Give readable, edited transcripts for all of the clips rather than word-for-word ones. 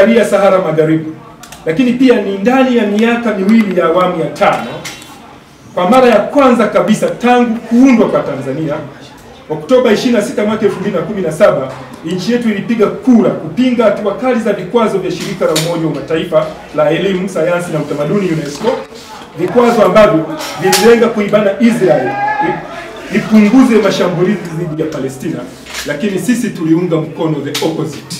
ya Sahara Magharibi, lakini pia ni ndani ya miaka miwili ya awamu ya 5 kwa mara ya kwanza kabisa tangu kuundwa kwa Tanzania. Oktoba 26 mwaka 2017 nchi yetu ilipiga kura kupinga hatua kali za vikwazo vya shirika la Umoja wa Mataifa la elimu, sayansi na utamaduni UNESCO, vikwazo ambavyo vililenga kuibana Israel ipunguze mashambulizi dhidi ya Palestina, lakini sisi tuliunga mkono the opposite.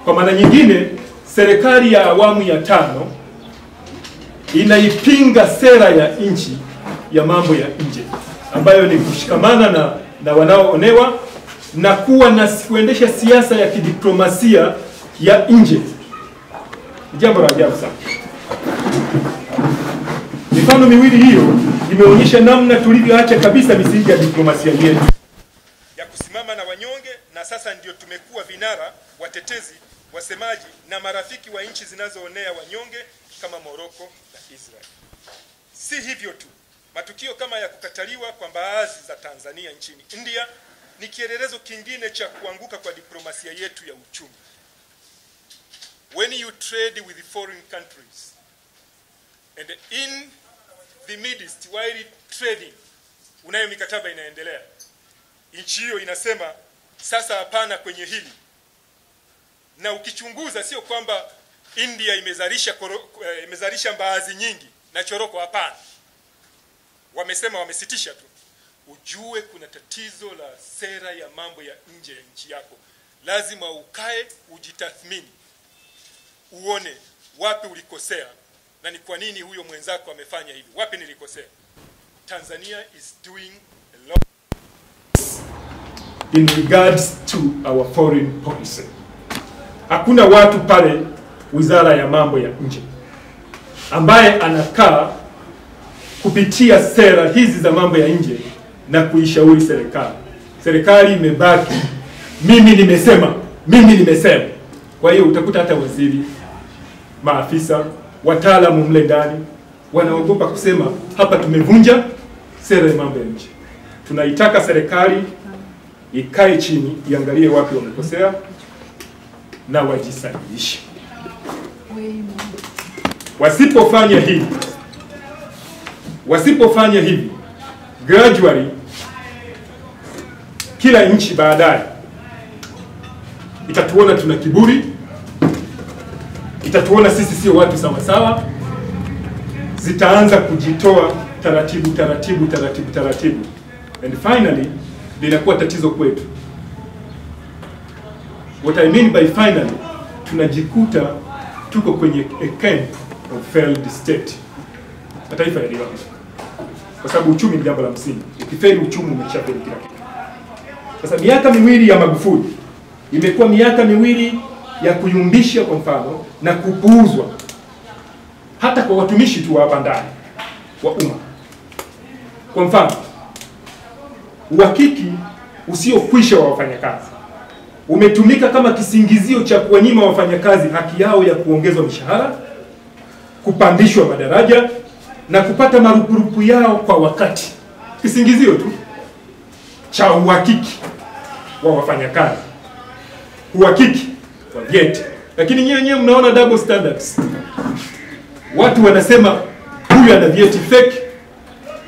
Kwa maana nyingine, serikali ya awamu ya 5 inaipinga sera ya nchi ya mambo ya nje ambayo ni kushikamana na wanaoonewa na kuendesha siasa ya kidiplomasia ya nje. Jambo la ajabu sana. Mifano miwili hiyo imeonyesha namna tulivyoacha kabisa misingi ya diplomasia yetu ya kusimama na wanyonge, na sasa ndio tumekuwa vinara, watetezi, wasemaji na marafiki wa nchi zinazoonea wanyonge kama Morocco na Israel. Si hivyo tu, matukio kama ya kukataliwa kwa mbaazi za Tanzania nchini India ni kielelezo kingine cha kuanguka kwa diplomasia yetu ya uchumi. When you trade with foreign countries and in the midst while trading unayo mikataba inaendelea, nchi hiyo inasema sasa hapana kwenye hili. Na ukichunguza sio kwamba India imezalisha mbaazi nyingi na choroko, hapana. Wamesema wamesitisha tu. Ujue kuna tatizo la sera ya mambo ya nje ya nchi yako. Lazima ukae, ujitathmini, uone wapi ulikosea na ni kwa nini huyo mwenzako amefanya hivi. Wapi nilikosea? Tanzania is doing a lot in regards to our foreign policy. Hakuna watu pale Wizara ya Mambo ya Nje ambaye anakaa kupitia sera hizi za mambo ya nje na kuishauri serikali. Serikali imebaki mimi nimesema. Kwa hiyo utakuta hata waziri, maafisa, wataalamu mle ndani wanaogopa kusema hapa tumevunja sera ya mambo ya nje. Tunaitaka serikali ikae chini, iangalie wapi wamekosea na wajisahihishe. Wasipofanya hivi, gradually kila nchi baadaye itatuona tuna kiburi, itatuona sisi sio watu sawa sawa, zitaanza kujitoa taratibu, and finally linakuwa tatizo kwetu. What I mean by finally, tunajikuta tuko kwenye a camp of failed state, mataifa yaliyoanza, kwa sababu uchumi ni jambo la msingi. Ukifeli uchumi umeshafeli kila kitu. Sasa miaka miwili ya Magufuli imekuwa miaka miwili ya kuyumbisha, kwa mfano, na kupuuzwa hata kwa watumishi tu hapa ndani wa umma. Kwa mfano, uhakiki usiokwisha wa wafanyakazi umetumika kama kisingizio cha kuwanyima wafanyakazi haki yao ya kuongezwa mishahara, kupandishwa madaraja na kupata marupurupu yao kwa wakati. Kisingizio tu cha uhakiki wa wafanyakazi, uhakiki wa vyeti. Lakini nyewe mnaona double standards. Watu wanasema huyu ana vyeti fake,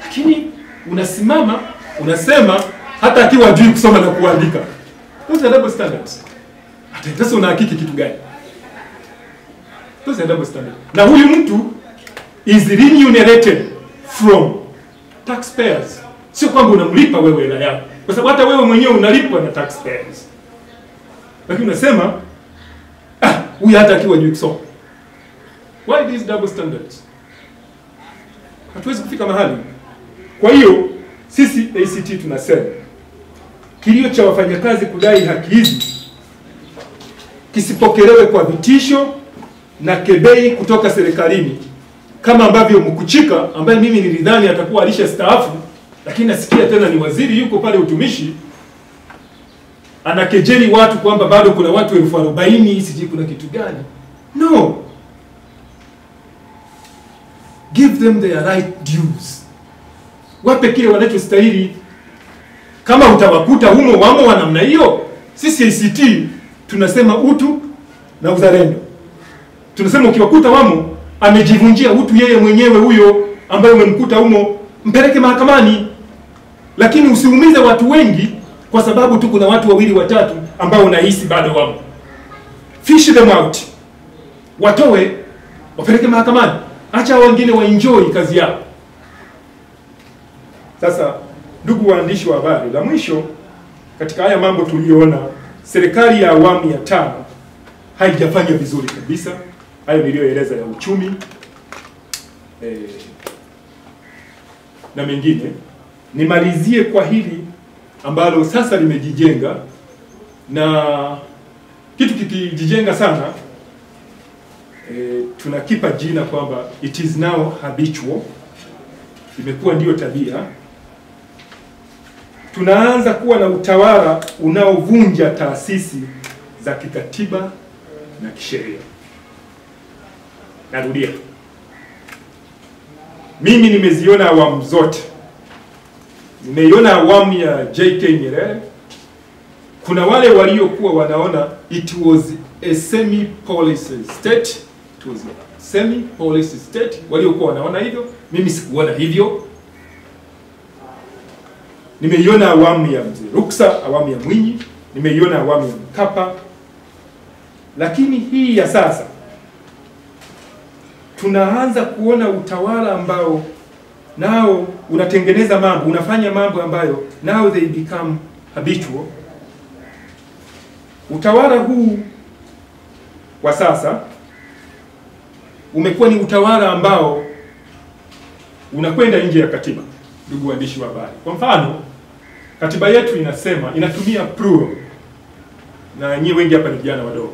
lakini unasimama unasema hata akiwa hajui kusoma na kuandika. Those are double standards. Hata sasa unahakiki kitu gani? Those are double standards. Na huyu mtu is remunerated from taxpayers. Sio kwamba unamlipa wewe hela yako, kwa sababu hata wewe mwenyewe unalipwa na taxpayers. Lakini unasema huyu hata akiwa hajui kusoma. Why these double standards? Hatuwezi kufika mahali. Kwa hiyo sisi ACT tunasema kilio cha wafanyakazi kudai haki hizi kisipokelewe kwa vitisho na kebei kutoka serikalini, kama ambavyo Mkuchika ambaye mimi nilidhani atakuwa alishastaafu, lakini nasikia tena ni waziri yuko pale utumishi, anakejeli watu kwamba bado kuna watu 40,000 siji kuna kitu gani. No, give them their right dues. Wape kile wanachostahili. Kama utawakuta humo wamo wa namna hiyo, sisi ACT tunasema utu na uzalendo. Tunasema ukiwakuta wamo, amejivunjia utu yeye mwenyewe huyo ambaye umemkuta humo, mpeleke mahakamani. Lakini usiumize watu wengi kwa sababu tu kuna watu wawili watatu ambao unahisi bado wamo. Fish them out. Watoe, wapeleke mahakamani. Acha wengine waenjoy kazi yao. Sasa ndugu waandishi wa habari, la mwisho katika haya mambo tuliyoona, serikali ya awamu ya 5 haijafanya vizuri kabisa. Hayo niliyoeleza ya uchumi na mengine. Nimalizie kwa hili ambalo sasa limejijenga, na kitu kikijijenga sana tunakipa jina kwamba it is now habitual, imekuwa ndio tabia. Tunaanza kuwa na utawala unaovunja taasisi za kikatiba na kisheria. Narudia, mimi nimeziona awamu zote. Nimeiona awamu ya JK Nyerere. Kuna wale waliokuwa wanaona it was a semi-policy state, it was a semi-policy state, waliokuwa wanaona hivyo. Mimi sikuona hivyo. Nimeiona awamu ya Mzee Ruksa, awamu ya Mwinyi, nimeiona awamu ya Mkapa. Lakini hii ya sasa tunaanza kuona utawala ambao nao unatengeneza mambo, unafanya mambo ambayo now they become habitual. Utawala huu wa sasa umekuwa ni utawala ambao unakwenda nje ya katiba, ndugu waandishi wa habari. Kwa mfano, katiba yetu inasema, inatumia plural, na nyinyi wengi hapa ni vijana wadogo,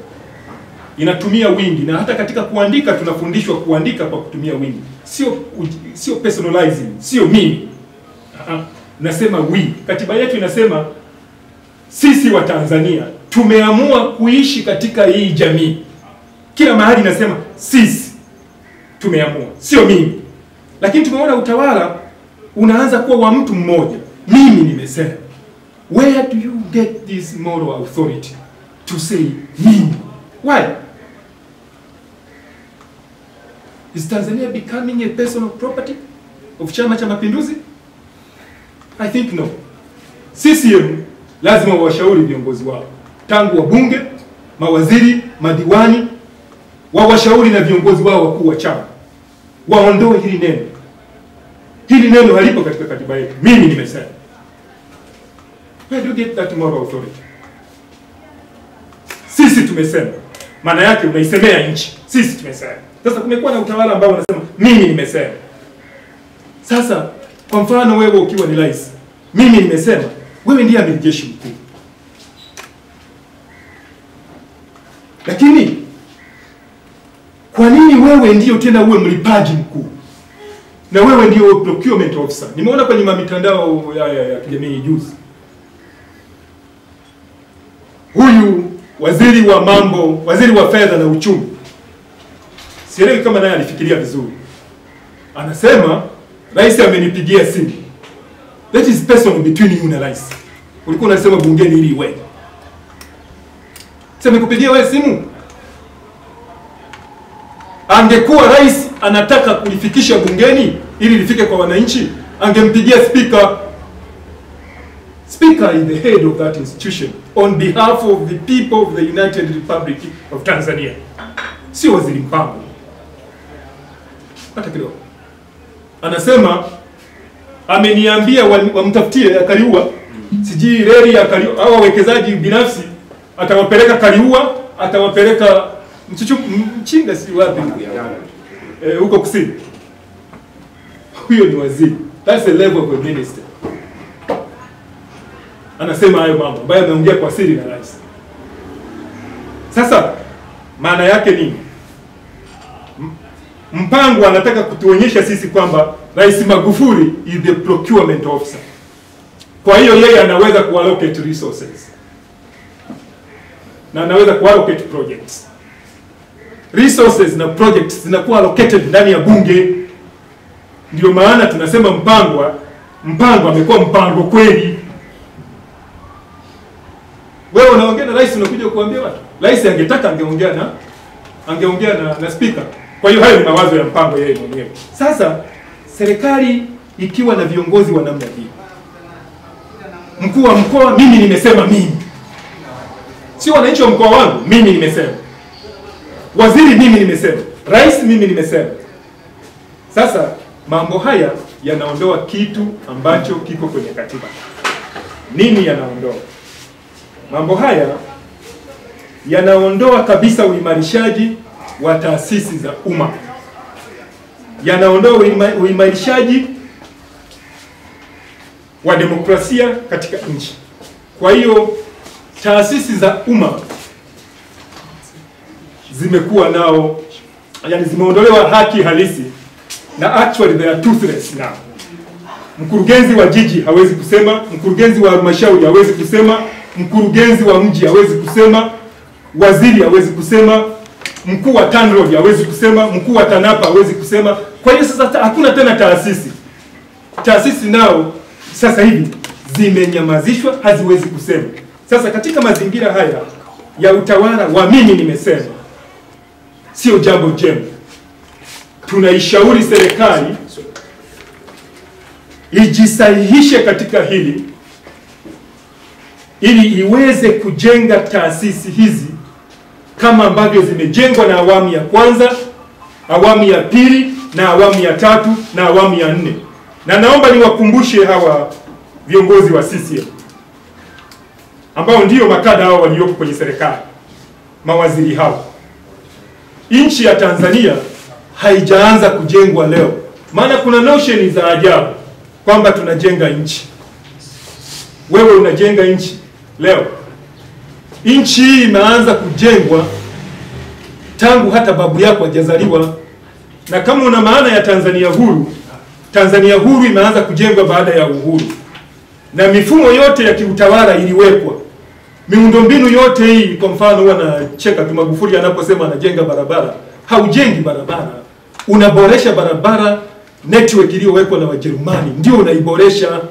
inatumia wingi, na hata katika kuandika tunafundishwa kuandika kwa kutumia wingi. Sio personalizing, sio mimi. Nasema we. Katiba yetu inasema sisi wa Tanzania tumeamua kuishi katika hii jamii. Kila mahali inasema sisi tumeamua, sio mimi. Lakini tumeona utawala unaanza kuwa wa mtu mmoja. Mimi nimesema. Where do you get this moral authority to say mimi? Why? Is Tanzania becoming a personal property of Chama cha Mapinduzi? I think no. CCM lazima washauri viongozi wao, tangu wabunge, mawaziri, madiwani, wawashauri na viongozi wao wakuu wa chama waondoe hili neno. Hili neno halipo katika katiba yetu. Mimi nimesema. Where do you get that moral authority? Sisi tumesema. Maana yake unaisemea nchi. Sisi tumesema. Sasa kumekuwa na utawala ambao unasema mimi nimesema. Sasa kwa mfano wewe ukiwa ni rais, mimi nimesema, wewe ndiye amiri jeshi mkuu. Lakini kwa nini wewe ndio tena uwe mlipaji mkuu? Na wewe ndio procurement officer. Nimeona kwenye mitandao ya kijamii juzi, huyu waziri wa fedha na uchumi, sielewi kama naye alifikiria vizuri, anasema rais amenipigia simu. That is personal between you na rais. Ulikuwa unasema bungeni ili iwe. Sema kupigia wewe simu. Angekuwa rais anataka kulifikisha bungeni ili lifike kwa wananchi, angempigia speaker. Speaker is the head of that institution on behalf of the people of the United Republic of Tanzania. Sio waziri Mpango. Hata kidogo. Anasema ameniambia wamtafutie Kaliua, siji reli ya Kaliua, au wawekezaji binafsi atawapeleka Kaliua, atawapeleka Mchinga si wapi huko kusini. Huyo ni waziri. That's the level of a minister. Anasema hayo mambo ambayo ameongea kwa siri na rais. Sasa maana yake nini? Mpango anataka kutuonyesha sisi kwamba Rais Magufuli is the procurement officer. Kwa hiyo yeye anaweza kuallocate resources. Na anaweza kuallocate projects. Resources na projects zinakuwa allocated ndani ya bunge. Ndio maana tunasema mpango amekuwa mpango kweli. Wewe unaongea na rais unakuja kuambia watu. Rais angetaka angeongea na speaker. Kwa hiyo hayo ni mawazo ya mpango yeye mwenyewe. Sasa serikali ikiwa na viongozi wa namna hii, mkuu wa mkoa mimi nimesema mimi, sio wananchi wa mkoa wangu, mimi nimesema, waziri mimi nimesema, rais mimi nimesema. Sasa mambo haya yanaondoa kitu ambacho kiko kwenye katiba. Nini yanaondoa? Mambo haya yanaondoa kabisa uimarishaji wa taasisi za umma, yanaondoa uimarishaji wa demokrasia katika nchi. Kwa hiyo taasisi za umma zimekuwa nao, yani zimeondolewa haki halisi, na actually they are toothless now. Mkurugenzi wa jiji hawezi kusema, mkurugenzi wa halmashauri hawezi kusema, mkurugenzi wa mji hawezi kusema, waziri hawezi kusema, mkuu wa TANROADS hawezi kusema, mkuu wa TANAPA hawezi kusema. Kwa hiyo sasa hakuna tena taasisi. Taasisi nao sasa hivi zimenyamazishwa, haziwezi kusema. Sasa katika mazingira haya ya utawala wa mimi nimesema, sio jambo jema. Tunaishauri serikali ijisahihishe katika hili ili iweze kujenga taasisi hizi kama ambavyo zimejengwa na awamu ya kwanza, awamu ya pili, na awamu ya tatu, na awamu ya nne. Na naomba niwakumbushe hawa viongozi wa CCM ambao ndio makada hao walioko kwenye serikali, mawaziri hao, nchi ya Tanzania haijaanza kujengwa leo. Maana kuna notion za ajabu kwamba tunajenga nchi. Wewe unajenga nchi leo. Nchi hii imeanza kujengwa tangu hata babu yako hajazaliwa. Na kama una maana ya Tanzania huru, Tanzania huru imeanza kujengwa baada ya uhuru. Na mifumo yote ya kiutawala iliwekwa. Miundombinu yote hii, kwa mfano huwa nacheka tu Magufuli anaposema anajenga barabara. Haujengi barabara, unaboresha barabara. Network iliyowekwa na Wajerumani ndio unaiboresha.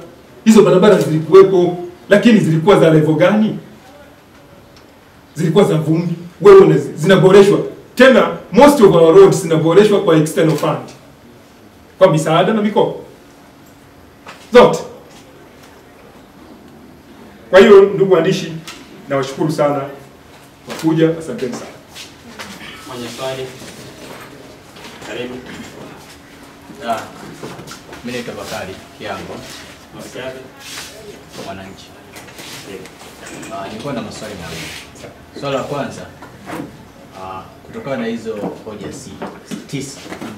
Hizo barabara zilikuwepo, lakini zilikuwa za level gani? Zilikuwa za vumbi. Wewe zinaboreshwa. Tena most of our roads zinaboreshwa kwa external fund, kwa misaada na mikopo zote. Kwa hiyo ndugu waandishi, nawashukuru sana kwa kuja. Asanteni sana. Mwenye swali karibu. Mimi ni Bakari Kiango, Masiaga kwa Mwananchi. Nilikuwa na maswali mawili. Swali la kwanza, kutokana na hizo hoja 9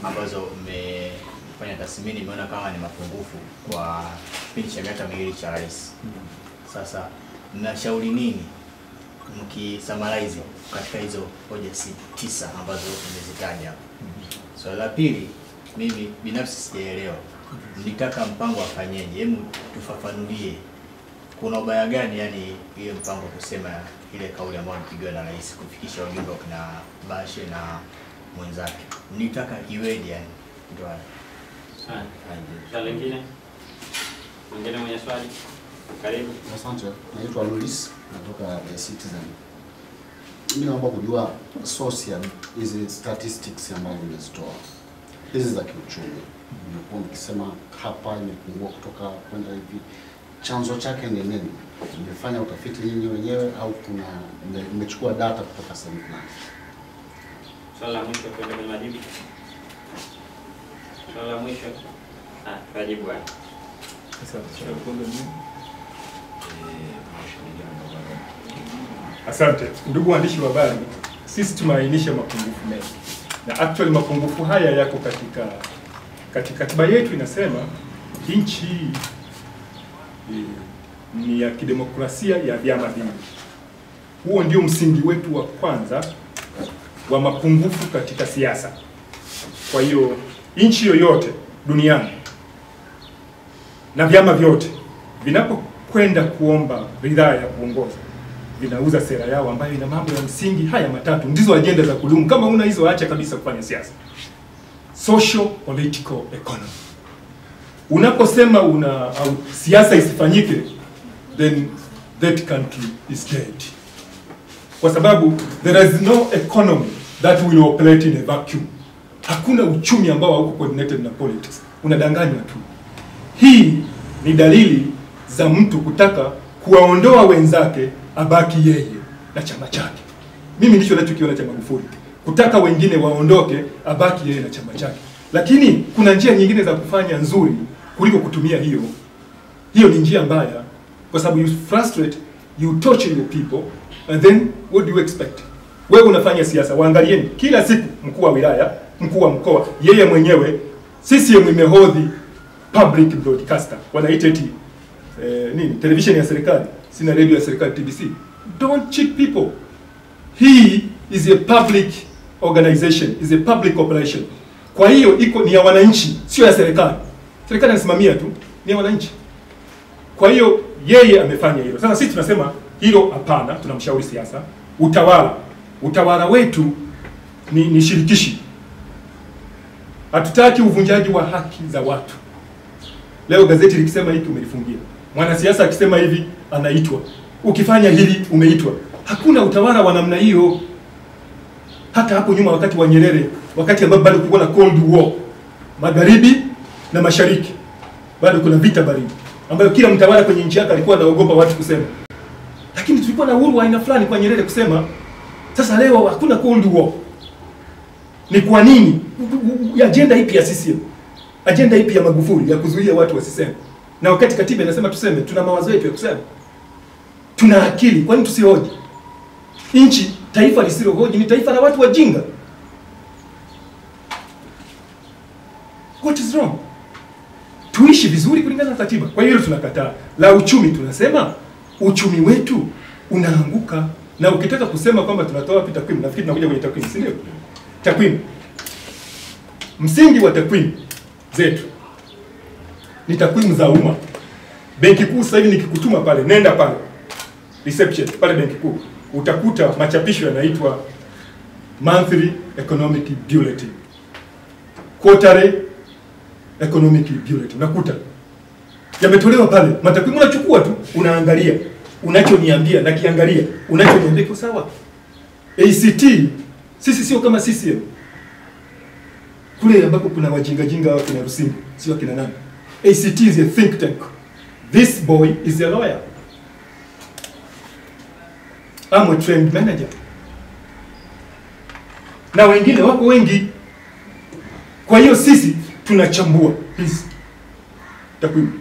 ambazo mmefanya tathmini, nimeona kama ni mapungufu kwa kipindi cha miaka miwili cha rais. Sasa mnashauri nini mkisummarize katika hizo hoja 9 ambazo mmezitaja hapo? Swali la pili, mimi binafsi sijaelewa. Nitaka mpango afanyeje? Hebu tufafanulie. Kuna ubaya gani yani ile mpango kusema ile kauli ambayo mpigwa na rais kufikisha ujumbe na Bashe na mwenzake? Nitaka iweje yani? Ndio haya. Swali lingine? Mwingine mwenye swali? Karibu. Asante. Naitwa Luis, natoka The Citizen. Mimi naomba kujua source ya hizi statistics ambazo umezitoa. Hizi za kiuchumi. Nimekuwa nikisema hapa imepungua kutoka kwenda hivi. Chanzo chake ni nini? Mmefanya utafiti nyinyi wenyewe au kuna mmechukua data kutoka sehemu fulani? Swali la mwisho kwenda kwenye majibu. Swali la mwisho. Tujibu bwana. Asante. Ndugu waandishi wa habari, sisi tumeainisha mapungufu mengi. Na actually mapungufu haya yako katika katiba yetu. Inasema nchi ni ya kidemokrasia ya vyama vingi. Huo ndio msingi wetu wa kwanza wa mapungufu katika siasa. Kwa hiyo nchi yoyote duniani na vyama vyote vinapokwenda kuomba ridhaa ya kuongoza, vinauza sera yao ambayo ina mambo ya msingi haya matatu. Ndizo ajenda za kudumu. Kama una hizo, acha kabisa kufanya siasa. Social, political, economy. Unaposema siasa isifanyike, then that country is dead. kwa sababu there is no economy that will operate in a vacuum. Hakuna uchumi ambao hauko coordinated na politics. Unadanganywa tu. Hii ni dalili za mtu kutaka kuwaondoa wenzake abaki yeye na chama chake. Mimi ndicho ninachokiona cha Magufuli. Kutaka wengine waondoke abaki yeye na chama chake. Lakini kuna njia nyingine za kufanya nzuri kuliko kutumia hiyo. Hiyo ni njia mbaya kwa sababu you frustrate, you torture your people, and then what do you expect? Wewe unafanya siasa, waangalieni kila siku mkuu wa wilaya, mkuu wa mkoa, yeye mwenyewe CCM imehodhi public broadcaster. Wanaita eti nini? Television ya serikali, sina radio ya serikali TBC. Don't cheat people. He is a public organization, is a public operation. Kwa hiyo ni ya wananchi, sio ya serikali. Serikali inasimamia tu, ni ya wananchi. Kwa hiyo yeye amefanya hilo. Sasa sisi tunasema hilo hapana, tunamshauri siasa. Utawala wetu ni shirikishi. Hatutaki uvunjaji wa haki za watu. Leo gazeti likisema hiki umelifungia. Mwanasiasa akisema hivi anaitwa. Ukifanya hili umeitwa. Hakuna utawala wa namna hiyo. Hata hapo nyuma wakati wa Nyerere, wakati ambapo bado kulikuwa na Cold War, magharibi na mashariki, bado kuna vita baridi ambayo kila mtawala kwenye nchi yake alikuwa anaogopa watu kusema. Lakini tulikuwa na uhuru wa aina fulani kwa Nyerere kusema. Sasa leo hakuna Cold War. Ni kwa nini? Agenda ipi ya CCM? Agenda ipi ya Magufuli ya kuzuia watu wasiseme? Na wakati katiba inasema tuseme, tuna mawazo yetu ya kusema. Tuna akili, kwa nini tusihoji? Taifa lisilohoji ni taifa la watu wajinga. What is wrong? Tuishi vizuri kulingana na katiba. Kwa hiyo tunakataa. La uchumi tunasema uchumi wetu unaanguka, na ukitaka kusema kwamba tunatoa wapi takwimu, nafikiri tunakuja kwenye takwimu, si ndio? Takwimu. Msingi wa takwimu zetu ni takwimu za umma. Benki Kuu sasa hivi nikikutuma pale, nenda pale reception pale Benki Kuu, utakuta machapisho yanaitwa Monthly Economic Bulletin, Quarterly Economic Bulletin. Unakuta yametolewa pale, matakwimu unachukua tu, unaangalia, unachoniambia na kiangalia, unachoniambia kwa sawa. ACT sisi sio kama CCM. Kule ambako kuna wajinga wa kina Rusingu, sio kina nani. ACT is a think tank. This boy is a lawyer. I'm a trained manager. Na wengine wako wengi. Kwa hiyo sisi tunachambua hizi takwimu.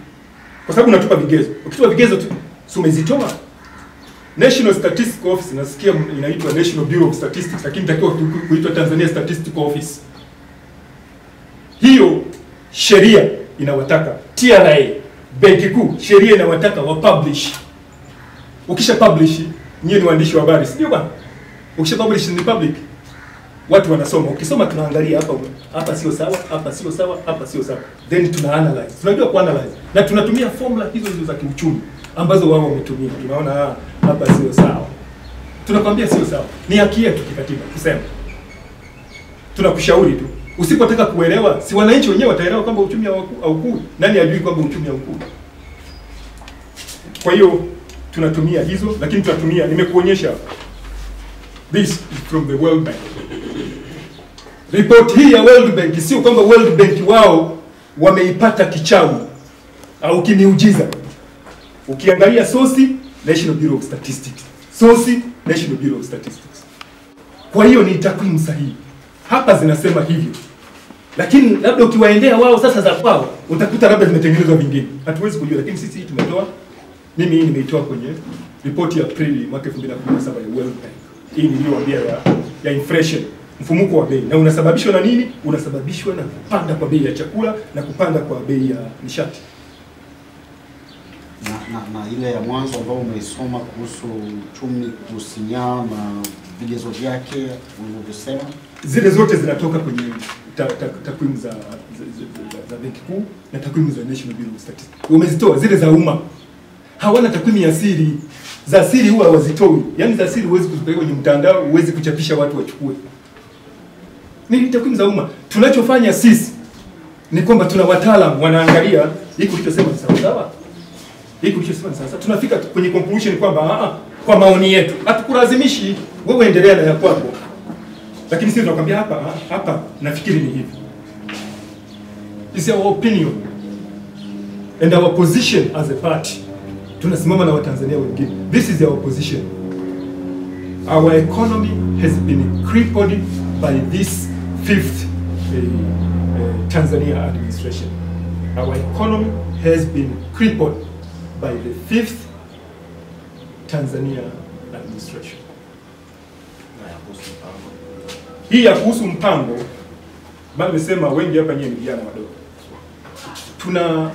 Kwa sababu unatupa vigezo. Ukitupa vigezo tu, umezitoa. National Statistical Office, nasikia inaitwa National Bureau of Statistics, lakini takiwa kuitwa Tanzania Statistical Office. Hiyo sheria inawataka TRA, Benki Kuu, sheria inawataka wa publish. Ukisha publish, nyinyi ni waandishi wa habari, sio bwana? Ukisha publish ni public. Watu wanasoma. Ukisoma tunaangalia hapa sio sawa, hapa sio sawa, hapa sio sawa. Then tuna analyze. Tunajua ku analyze. Na tunatumia formula hizo za kiuchumi ambazo wao wametumia. Tunaona hapa sio sawa. Tunakwambia sio sawa. Ni haki yetu kikatiba kusema. Tunakushauri tu. Usipotaka kuelewa, si wananchi wenyewe wataelewa kwamba uchumi haukui. Nani ajui kwamba uchumi haukui? Kwa hiyo tunatumia hizo, lakini tunatumia, nimekuonyesha this is from the World Bank. Report hii ya World Bank sio kwamba World Bank wao wameipata kichawi au kimiujiza. Ukiangalia source, National Bureau of Statistics. Source, National Bureau of Statistics. Kwa hiyo ni takwimu sahihi. Hapa zinasema hivyo. Lakini labda ukiwaendea wao sasa za kwao, utakuta labda zimetengenezwa vingine. Hatuwezi kujua, lakini sisi hii tumetoa. Mimi hii nimeitoa kwenye report ya Aprili mwaka 2017 ya World Bank. Hii niliyowaambia ya inflation, mfumuko wa bei. Na unasababishwa na nini? Unasababishwa na kupanda kwa bei ya chakula na kupanda kwa bei ya nishati. Na ile ya mwanzo ambayo umeisoma kuhusu uchumi kusinyaa na vigezo vyake unavyosema, zile zote zinatoka kwenye takwimu za Benki Kuu na takwimu za National Bureau of Statistics. Umezitoa zile za umma. Hawana takwimu ya siri. Za siri huwa hawazitoi. Yaani za siri huwezi kuzipeleka kwenye mtandao, huwezi kuchapisha watu wachukue. Ni takwimu za umma. Tunachofanya sisi ni kwamba tuna wataalamu wanaangalia hiki ulichosema ni sawa sawa. Hiki ulichosema ni sawa sawa. Tunafika kwenye conclusion kwamba kwa maoni yetu. Hatukulazimishi wewe endelea na ya kwako. Lakini sisi tunakwambia hapa nafikiri ni hivi. It's our opinion and our position as a party. Tunasimama na Watanzania wengine. This is our position. Our economy has been crippled by this fifth Tanzania administration. Our economy has been crippled by the fifth Tanzania administration. Hii ya kuhusu mpango, bado nimesema wengi hapa nyinyi ni vijana wadogo. Tuna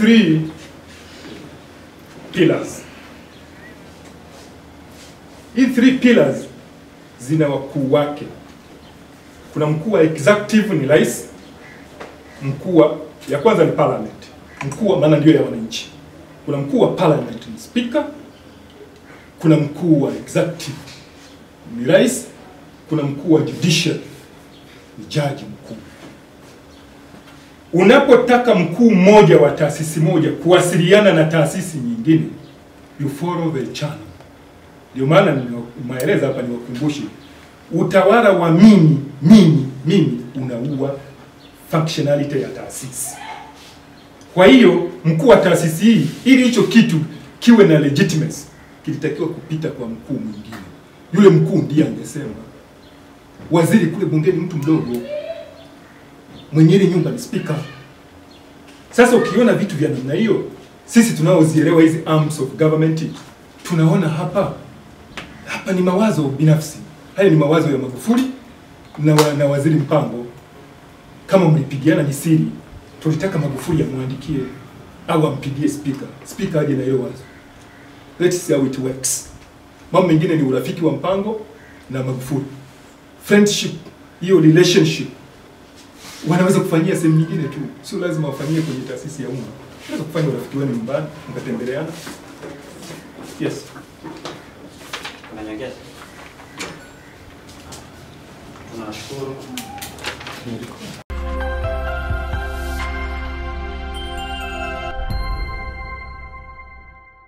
3 pillars. Hii 3 pillars zina wakuu wake. Kuna mkuu wa executive ni rais, mkuu ya kwanza ni parliament. Mkuu maana ndio ya wananchi. Kuna mkuu wa parliament ni speaker, kuna mkuu wa executive ni rais, kuna mkuu wa judicial ni jaji mkuu. Unapotaka mkuu mmoja wa taasisi moja kuwasiliana na taasisi nyingine, you follow the channel. Ndio maana nimeeleza hapa, niwakumbushe, utawala wa mimi unaua functionality ya taasisi. Kwa hiyo mkuu wa taasisi hii, ili hicho kitu kiwe na legitimacy, kilitakiwa kupita kwa mkuu mwingine. Yule mkuu ndiye angesema. Waziri kule bungeni mtu mdogo, mwenyewe nyumba ni speaker. Sasa ukiona vitu vya namna hiyo, sisi tunaozielewa hizi arms of government, tunaona hapa ni mawazo binafsi. Haya ni mawazo ya Magufuli na waziri Mpango. Kama mlipigiana ni siri, tulitaka Magufuli amwandikie au ampigie speaker. Speaker aje na hiyo wazo. Let's see how it works. Mambo mengine ni urafiki wa Mpango na Magufuli. Friendship, hiyo relationship wanaweza kufanyia sehemu nyingine tu. Sio lazima wafanyie kwenye taasisi ya umma. Unaweza kufanya urafiki wenu nyumbani, mkatembeleana. Yes. Kuna nyongeza? Tunashukuru.